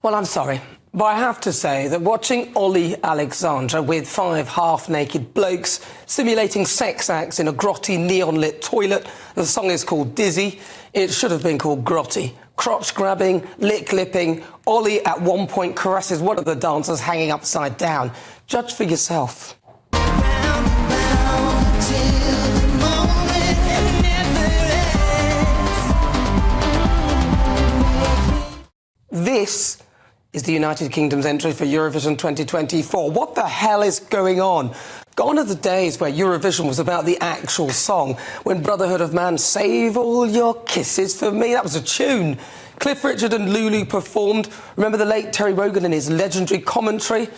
Well, I'm sorry, but I have to say that watching Olly Alexander with 5 half-naked blokes simulating sex acts in a grotty neon-lit toilet, the song is called Dizzy, it should have been called Grotty. Crotch-grabbing, lick-lipping, Olly at one point caresses one of the dancers hanging upside down. Judge for yourself. This is the United Kingdom's entry for Eurovision 2024. What the hell is going on? Gone are the days where Eurovision was about the actual song, when Brotherhood of Man, Save All Your Kisses for Me, that was a tune. Cliff Richard and Lulu performed. Remember the late Terry Wogan and his legendary commentary?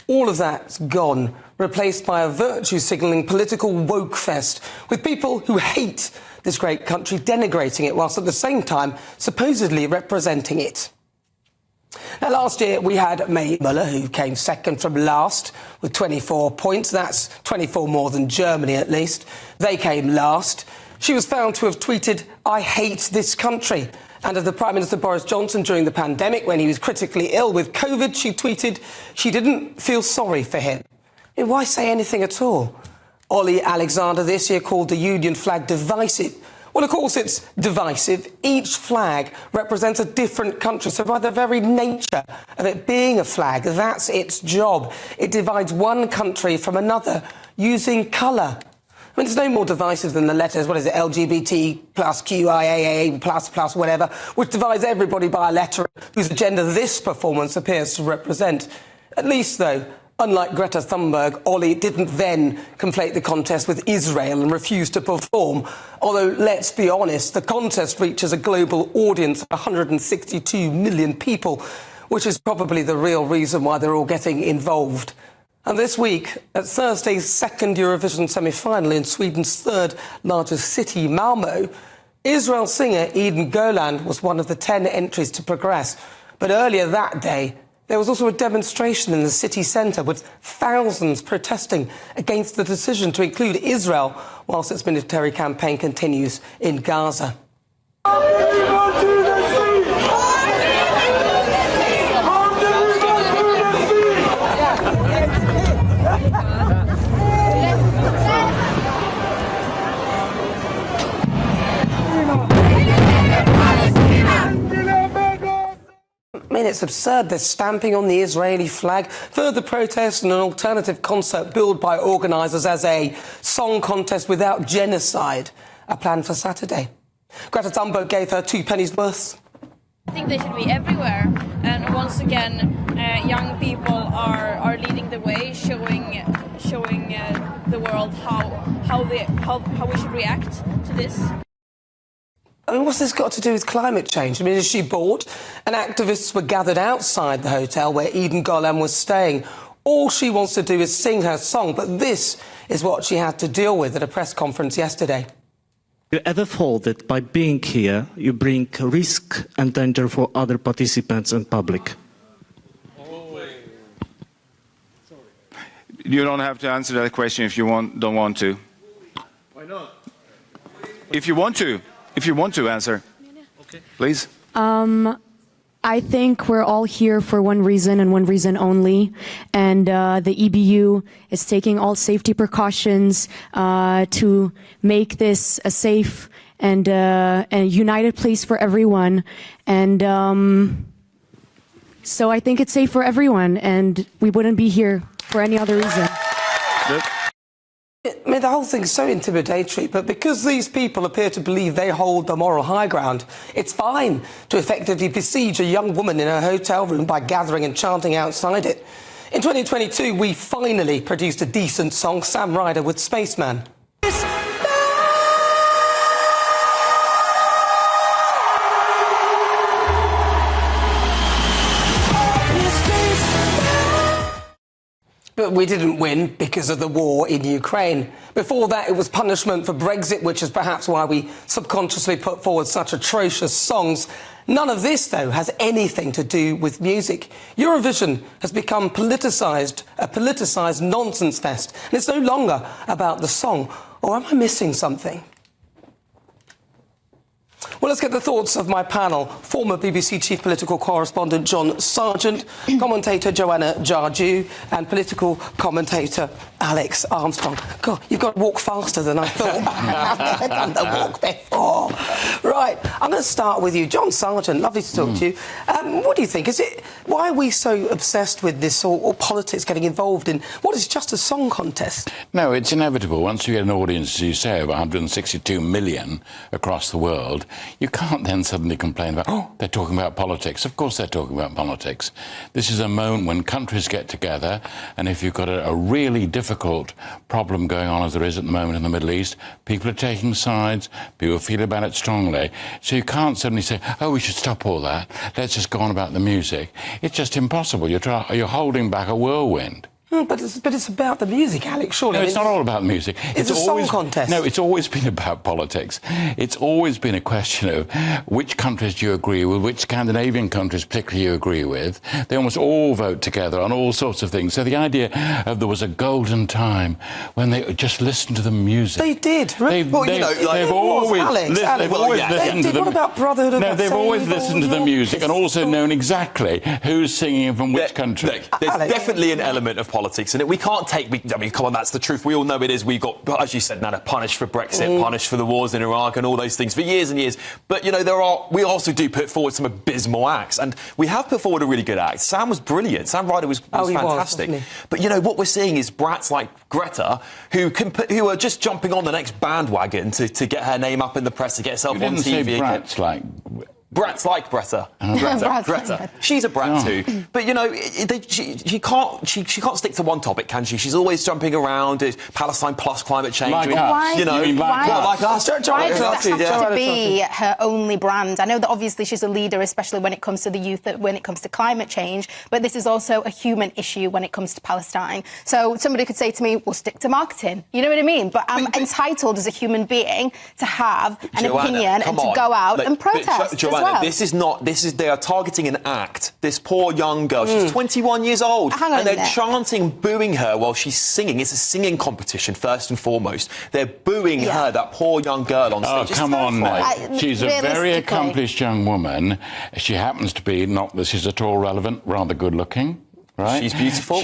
All of that's gone, replaced by a virtue-signalling political woke fest, with people who hate this great country denigrating it, whilst at the same time supposedly representing it. Now, last year we had May Muller, who came second from last with 24 points. That's 24 more than Germany, at least. They came last. She was found to have tweeted, "I hate this country." And of the Prime Minister Boris Johnson during the pandemic, when he was critically ill with COVID, she tweeted she didn't feel sorry for him. I mean, why say anything at all? Olly Alexander this year called the union flag divisive. Well, of course it's divisive. Each flag represents a different country, so by the very nature of it being a flag, that's its job. It divides one country from another using colour. I mean, it's no more divisive than the letters, what is it, LGBT plus QIAA plus whatever, which divides everybody by a letter whose agenda this performance appears to represent. At least, though, unlike Greta Thunberg, Olly didn't then conflate the contest with Israel and refuse to perform. Although, let's be honest, the contest reaches a global audience of 162 million people, which is probably the real reason why they're all getting involved. And this week, at Thursday's second Eurovision semi-final in Sweden's third largest city, Malmö, Israel singer Eden Golan was one of the 10 entries to progress. But earlier that day, there was also a demonstration in the city centre with thousands protesting against the decision to include Israel whilst its military campaign continues in Gaza. I mean, it's absurd. They're stamping on the Israeli flag. Further protests and an alternative concert billed by organisers as a song contest without genocide are planned for Saturday. Greta Thunberg gave her 2 pennies worth. I think they should be everywhere. And once again, young people are leading the way, showing the world how we should react to this. I mean, what's this got to do with climate change? I mean, is she bored? And activists were gathered outside the hotel where Eden Golan was staying. All she wants to do is sing her song, but this is what she had to deal with at a press conference yesterday. You ever feel that by being here, you bring risk and danger for other participants and public? You don't have to answer that question if you don't want to. Why not? If you want to answer, okay. Please. I think we're all here for one reason and one reason only, and the EBU is taking all safety precautions to make this a safe and a united place for everyone, and so I think it's safe for everyone, and we wouldn't be here for any other reason. Good. I mean, the whole thing's so intimidatory, but because these people appear to believe they hold the moral high ground, it's fine to effectively besiege a young woman in her hotel room by gathering and chanting outside it. In 2022, we finally produced a decent song, Sam Ryder with Spaceman. But we didn't win because of the war in Ukraine. Before that, it was punishment for Brexit, which is perhaps why we subconsciously put forward such atrocious songs. None of this, though, has anything to do with music. Eurovision has become politicised, a politicised nonsense fest. And it's no longer about the song. Or am I missing something? Well, let's get the thoughts of my panel. Former BBC Chief Political Correspondent John Sargent, commentator Joanna Jarju, and political commentator Alex Armstrong. God, you've got to walk faster than I thought. I've never done the walk before. Right, I'm going to start with you. John Sargent, lovely to talk to you. What do you think? Why are we so obsessed with this or politics getting involved in what is just a song contest? No, it's inevitable. Once you get an audience, as you say, of 162 million across the world, you can't then suddenly complain about, oh, they're talking about politics. Of course they're talking about politics. This is a moment when countries get together, and if you've got a really difficult problem going on, as there is at the moment in the Middle East, people are taking sides, people feel about it strongly. So you can't suddenly say, oh, we should stop all that, let's just go on about the music. It's just impossible. You're holding back a whirlwind. But it's about the music, Alex, surely. No, it's not all about music. It's a song contest. No, it's always been about politics. It's always been a question of which countries do you agree with, which Scandinavian countries particularly you agree with. They almost all vote together on all sorts of things. So the idea of there was a golden time when they just listened to the music. They did. They've always listened to the... What about Brotherhood of... No, they've always listened to the music and also known exactly who's singing from which country. Look, there's definitely an element of politics in it. We can't take... I mean, come on, that's the truth. We all know it is. We got, as you said, Nana, punished for Brexit, punished for the wars in Iraq and all those things for years and years. But, you know, we also do put forward some abysmal acts. And we have put forward a really good act. Sam was brilliant. Sam Ryder was fantastic. But, you know, what we're seeing is brats like Greta who are just jumping on the next bandwagon to get her name up in the press, to get herself on TV. Say brats like... Brats like Greta. Greta. She's a brat too. But, you know, she can't stick to one topic, can she? She's always jumping around. Palestine plus climate change. Like us. You know, like us. Why does that have to be her only brand? I know that obviously she's a leader, especially when it comes to the youth, when it comes to climate change, but this is also a human issue when it comes to Palestine. So somebody could say to me, well, stick to marketing. You know what I mean? But I'm entitled as a human being to have an opinion and to go out and protest. Well. They are targeting an act. This poor young girl, she's 21 years old. And they're chanting, booing her while she's singing. It's a singing competition, first and foremost. They're booing her, that poor young girl on stage. Oh, come on, mate. She's a very accomplished young woman. She happens to be, not this is at all relevant, rather good looking. Right? She's beautiful,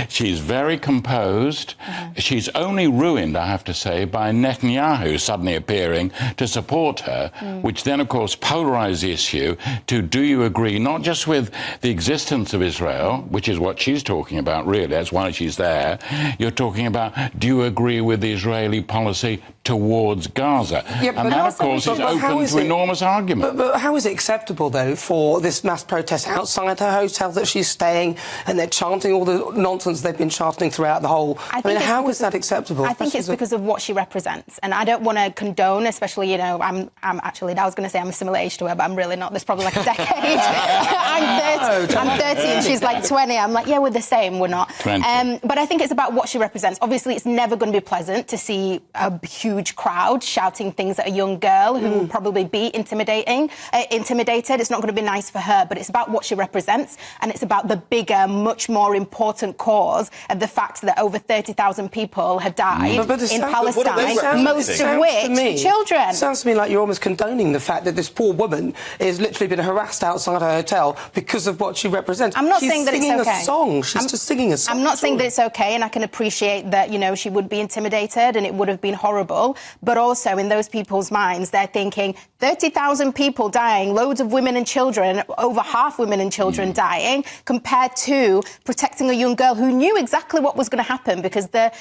She's very composed. She's only ruined, I have to say, by Netanyahu suddenly appearing to support her, which then, of course, polarised the issue to do you agree not just with the existence of Israel, which is what she's talking about, really, that's why she's there. You're talking about, do you agree with the Israeli policy towards Gaza? And that, of course, is open to enormous argument. But how is it acceptable, though, for this mass protest outside her hotel that she's staying, and they're chanting all the nonsense they've been chanting throughout the whole... I mean, how is that acceptable? I think it's because of what she represents. And I don't want to condone, especially, you know, I'm actually... I was going to say I'm a similar age to her, but I'm really not. There's probably like a decade. I'm 30 and she's like 20. I'm like, yeah, we're the same. We're not. But I think it's about what she represents. Obviously, it's never going to be pleasant to see a huge crowd shouting things at a young girl who will probably be intimidated. It's not going to be nice for her, but it's about what she represents, and it's about the bigger, much more important cause of the fact that over 30,000 people have died in Palestine, most of which children. It sounds to me like you're almost condoning the fact that this poor woman has literally been harassed outside her hotel because of what she represents. I'm not saying that it's okay. She's singing a song. She's just singing a song. I'm not saying that it's okay, and I can appreciate that, you know, she would be intimidated and it would have been horrible. But also in those people's minds, they're thinking 30,000 people dying, loads of women and children, over half women and children dying, compared to protecting a young girl who knew exactly what was going to happen, because the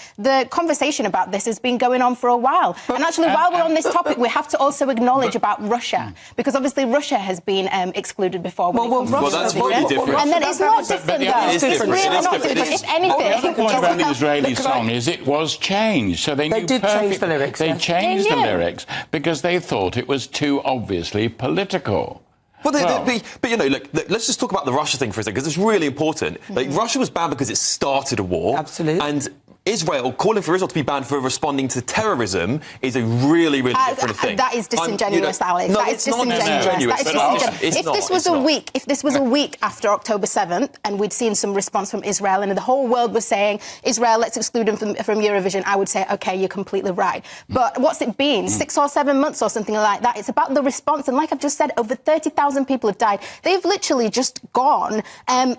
conversation about this has been going on for a while. And actually, while we're on this topic, we have to also acknowledge about Russia, because obviously Russia has been excluded before. Well, that's really different. And then it's not different, though. It's really not different. If anything... The other point about the Israeli song is it was changed. So they knew change the lyrics. They changed the lyrics because they thought it was too obviously political. But you know, look, let's just talk about the Russia thing for a second, because it's really important. Like, Russia was banned because it started a war. Absolutely. And Israel, calling for Israel to be banned for responding to terrorism is a really, really different thing. That is disingenuous, Alex. No, that it's is disingenuous. not disingenuous. That is disingenuous. It's If not, this was it's a not. week, if this was a week after October 7th, and we'd seen some response from Israel, and the whole world was saying, Israel, let's exclude them from Eurovision, I would say, OK, you're completely right. But what's it been? 6 or 7 months or something like that? It's about the response. And like I've just said, over 30,000 people have died. They've literally just gone and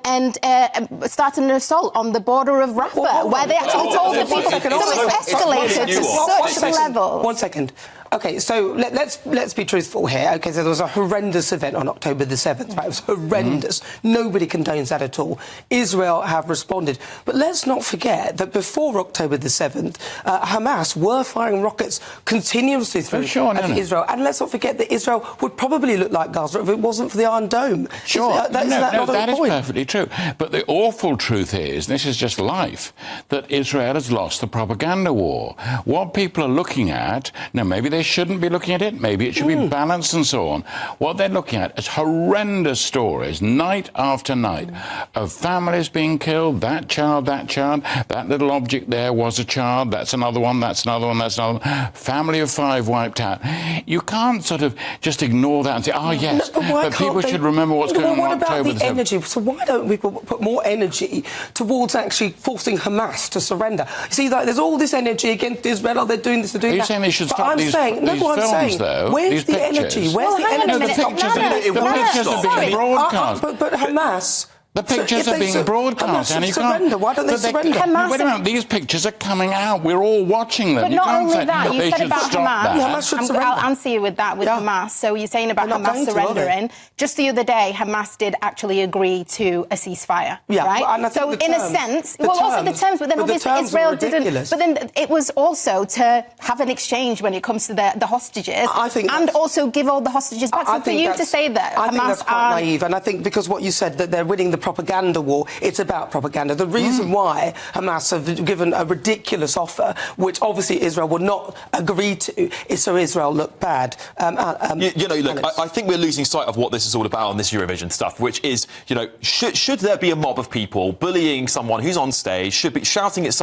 started an assault on the border of Rafah, where they actually told the people. So it's escalated to such a level. 1 second. OK, so let's be truthful here. OK, so there was a horrendous event on October the 7th, right? It was horrendous. Nobody condones that at all. Israel have responded. But let's not forget that before October the 7th, Hamas were firing rockets continuously through Israel. And let's not forget that Israel would probably look like Gaza if it wasn't for the Iron Dome. Sure. That is point? perfectly true. But the awful truth is, this is just life, that Israel has lost the propaganda war. What people are looking at, now maybe they shouldn't be looking at it, maybe it should be balanced and so on. What they're looking at is horrendous stories, night after night, of families being killed, that child, that little object there was a child, that's another one, that's another one, that's another one, family of 5 wiped out. You can't sort of just ignore that and say, oh, yes, but people should remember what's going on in October. What about the energy? So why don't we put more energy towards actually forcing Hamas to surrender? You see, like, there's all this energy against Israel, they're doing this, they're doing that. Are you saying they should stop these films, though? Where's the energy? Where's the energy? The pictures are being broadcast. But Hamas... The pictures are being broadcast, and you surrender. Why don't they surrender? Wait a minute, these pictures are coming out. We're all watching them. But you not can't only say that, you said about Hamas. I'll answer you with that, with Hamas. So you're saying about Hamas surrendering. Just the other day, Hamas did actually agree to a ceasefire, right? So in a sense, well, also the terms, but then obviously Israel didn't. But then it was also to have an exchange when it comes to the hostages, and also give all the hostages back. So for you to say that I think Hamas that's quite naive, and I think because what you said, that they're winning the propaganda war, it's about propaganda. The reason why Hamas have given a ridiculous offer, which obviously Israel would not agree to, is so Israel look bad. Look, I think we're losing sight of what this is all about on this Eurovision stuff, which is, should there be a mob of people bullying someone who's on stage, should be shouting at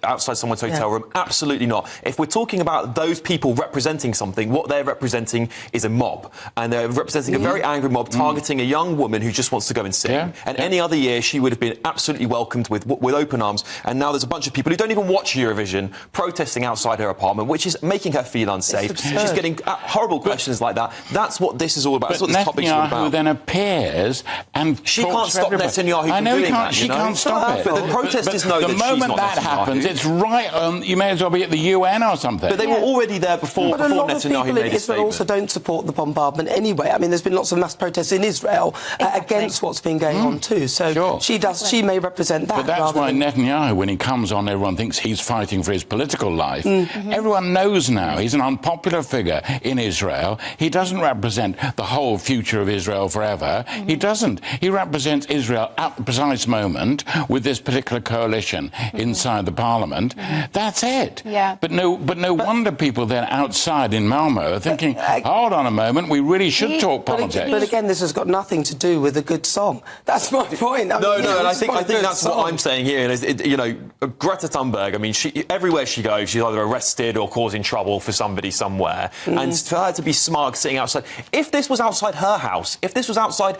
outside someone's hotel room? Absolutely not. If we're talking about those people representing something, what they're representing is a mob, and they're representing a very angry mob targeting a young woman who just wants to go and sing. Any other year, she would have been absolutely welcomed with open arms, and now there's a bunch of people who don't even watch Eurovision protesting outside her apartment, which is making her feel unsafe. She's getting horrible questions like that. That's what this is all about. That's what this topic's all about. Netanyahu then appears and she can't stop Netanyahu from doing that. She can't stop it. But the protesters know that she's not the moment that happens, it's right. You may as well be at the UN or something. But they were already there before Netanyahu made a his statement. But a lot of people in Israel also don't support the bombardment anyway. I mean, there's been lots of mass protests in Israel against what's been going on too. So she may represent that. But that's why Netanyahu, when he comes on, everyone thinks he's fighting for his political life. Everyone knows now he's an unpopular figure in Israel. He doesn't represent the whole future of Israel forever. He doesn't. He represents Israel at the precise moment with this particular coalition inside the parliament. That's it. But no wonder people then outside in Malmo are thinking, hold on a moment, we really should talk politics. But again, this has got nothing to do with a good song. That's my point. And I think that's what I'm saying here. Is, Greta Thunberg, I mean, everywhere she goes, she's either arrested or causing trouble for somebody somewhere. And for her to be smug sitting outside, if this was outside her house, if this was outside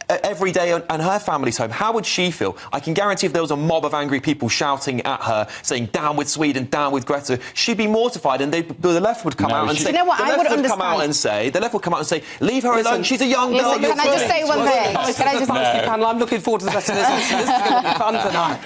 every day and her family's home, how would she feel? I can guarantee if there was a mob of angry people shouting at her, saying down with Sweden, down with Greta, she'd be mortified, and the left would come out and say, the left would come out and say, leave her alone, she's a young girl. Can I just say one thing? I'm looking forward to the rest of this. This is going to be fun tonight.